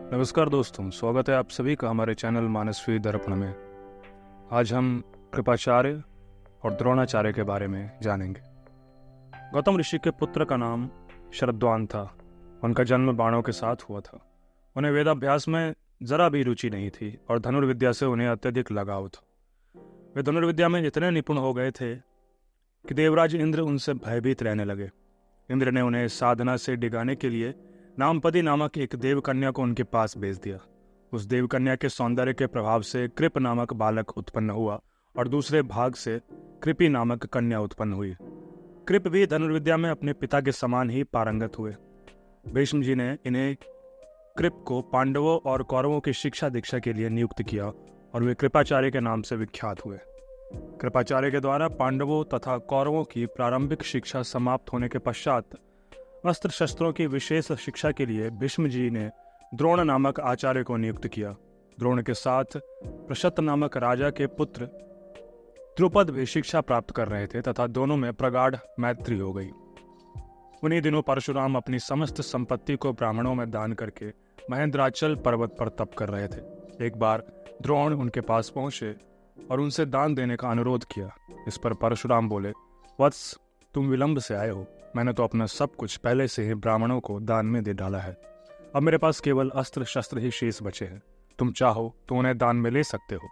नमस्कार दोस्तों, स्वागत है आप सभी का हमारे चैनल मानसवी दर्पण में। आज हम कृपाचार्य और द्रोणाचार्य के बारे में जानेंगे। गौतम ऋषि के पुत्र का नाम शरद्वान था। उनका जन्म बाणों के साथ हुआ था। उन्हें वेदाभ्यास में जरा भी रुचि नहीं थी और धनुर्विद्या से उन्हें अत्यधिक लगाव था। वे धनुर्विद्या में इतने निपुण हो गए थे कि देवराज इंद्र उनसे भयभीत रहने लगे। इंद्र ने उन्हें साधना से डिगाने के लिए नामपदी नामक एक देवकन्या को उनके पास भेज दिया। उस देवकन्या के सौंदर्य के प्रभाव से कृप नामक बालक उत्पन्न हुआ और दूसरे भाग से कृपि नामक कन्या उत्पन्न हुई। कृप भी धनुर्विद्या में अपने पिता के समान ही पारंगत हुए। भीष्म जी ने इन्हें कृप को पांडवों और कौरवों की शिक्षा दीक्षा के लिए नियुक्त किया और वे कृपाचार्य के नाम से विख्यात हुए। कृपाचार्य के द्वारा पांडवों तथा कौरवों की प्रारंभिक शिक्षा समाप्त होने के पश्चात अस्त्र शस्त्रों की विशेष शिक्षा के लिए भीष्म जी ने द्रोण नामक आचार्य को नियुक्त किया। द्रोण के साथ प्रशस्त नामक राजा के पुत्र द्रुपद भी शिक्षा प्राप्त कर रहे थे तथा दोनों में प्रगाढ़ मैत्री हो गई। उन्हीं दिनों परशुराम अपनी समस्त संपत्ति को ब्राह्मणों में दान करके महेंद्राचल पर्वत पर तप कर रहे थे। एक बार द्रोण उनके पास पहुंचे और उनसे दान देने का अनुरोध किया। इस पर परशुराम बोले, वत्स, तुम विलंब से आए हो। मैंने तो अपना सब कुछ पहले से ही ब्राह्मणों को दान में दे डाला है। अब मेरे पास केवल अस्त्र शस्त्र ही शेष बचे हैं। तुम चाहो तो उन्हें दान में ले सकते हो।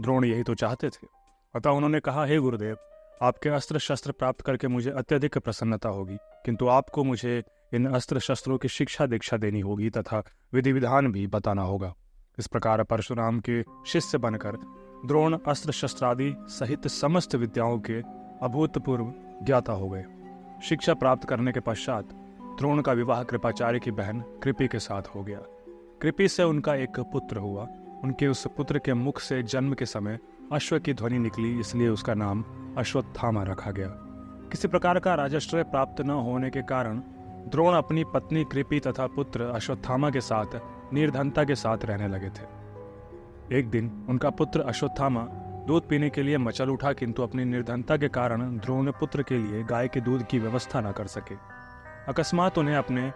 द्रोण यही तो चाहते थे। अतः उन्होंने कहा, हे गुरुदेव, आपके अस्त्र शस्त्र प्राप्त करके मुझे अत्यधिक प्रसन्नता होगी, किंतु आपको मुझे इन अस्त्र शस्त्रों की शिक्षा दीक्षा देनी होगी तथा विधि विधान भी बताना होगा। इस प्रकार परशुराम के शिष्य बनकर द्रोण अस्त्र शस्त्रादि सहित समस्त विद्याओं के अभूतपूर्व ज्ञाता हो गए। शिक्षा प्राप्त करने के पश्चात द्रोण का विवाह कृपाचार्य की बहन कृपि के साथ हो गया। कृपि से उनका एक पुत्र हुआ। उनके उस पुत्र के मुख से जन्म के समय अश्व की ध्वनि निकली, इसलिए उसका नाम अश्वत्थामा रखा गया। किसी प्रकार का राजाश्रय प्राप्त न होने के कारण द्रोण अपनी पत्नी कृपि तथा पुत्र अश्वत्थामा के साथ निर्धनता के साथ रहने लगे थे। एक दिन उनका पुत्र अश्वत्थामा दूध पीने के लिए मचल उठा, किंतु अपनी निर्धनता के कारण द्रोण पुत्र के लिए गाय के दूध की व्यवस्था न कर सके। अकस्मात उन्हें अपने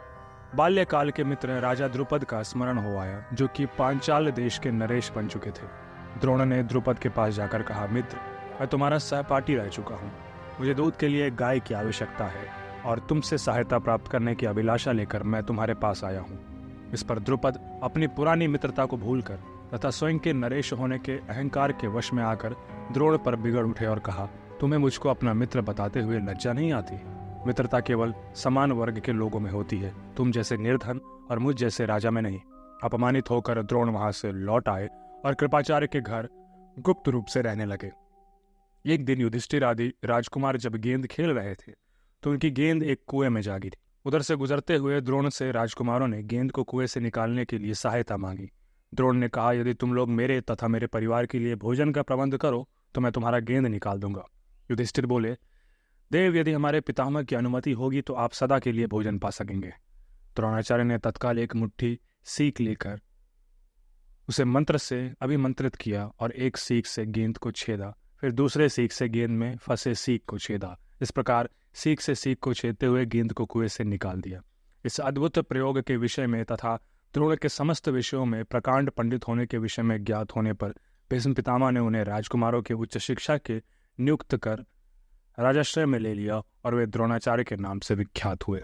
बाल्यकाल के मित्र राजा द्रुपद का स्मरण हो आया, जो कि पांचाल देश के नरेश बन चुके थे। द्रोण ने द्रुपद के पास जाकर कहा, मित्र, मैं तुम्हारा सहपाठी रह चुका हूँ। मुझे दूध के लिए गाय की आवश्यकता है और तुमसे सहायता प्राप्त करने की अभिलाषा लेकर मैं तुम्हारे पास आया हूँ। इस पर द्रुपद अपनी पुरानी मित्रता को भूलकर तथा स्वयं के नरेश होने के अहंकार के वश में आकर द्रोण पर बिगड़ उठे और कहा, तुम्हें मुझको अपना मित्र बताते हुए लज्जा नहीं आती? मित्रता केवल समान वर्ग के लोगों में होती है, तुम जैसे निर्धन और मुझ जैसे राजा में नहीं। अपमानित होकर द्रोण वहां से लौट आए और कृपाचार्य के घर गुप्त रूप से रहने लगे। एक दिन युधिष्ठिर आदि राजकुमार जब गेंद खेल रहे थे तो उनकी गेंद एक कुएं में जा गिरी। उधर से गुजरते हुए द्रोण से राजकुमारों ने गेंद को कुएं से निकालने के लिए सहायता मांगी। द्रोण ने कहा, यदि तुम लोग मेरे तथा मेरे परिवार के लिए भोजन का प्रबंध करो तो मैं तुम्हारा गेंद निकाल दूंगा। युधिष्ठिर बोले, देव, यदि हमारे पितामह की अनुमति होगी तो आप सदा के लिए भोजन पा सकेंगे। द्रोणाचार्य ने तत्काल एक मुट्ठी सीख लेकर उसे मंत्र से अभिमंत्रित किया और एक सीख से गेंद को छेदा, फिर दूसरे सीख से गेंद में फंसे सीख को छेदा। इस प्रकार सीख से सीख को छेदते हुए गेंद को कुएं से निकाल दिया। इस अद्भुत प्रयोग के विषय में तथा द्रोण के समस्त विषयों में प्रकांड पंडित होने के विषय में ज्ञात होने पर भीष्म पितामह ने उन्हें राजकुमारों के उच्च शिक्षा के नियुक्त कर राजाश्रय में ले लिया और वे द्रोणाचार्य के नाम से विख्यात हुए।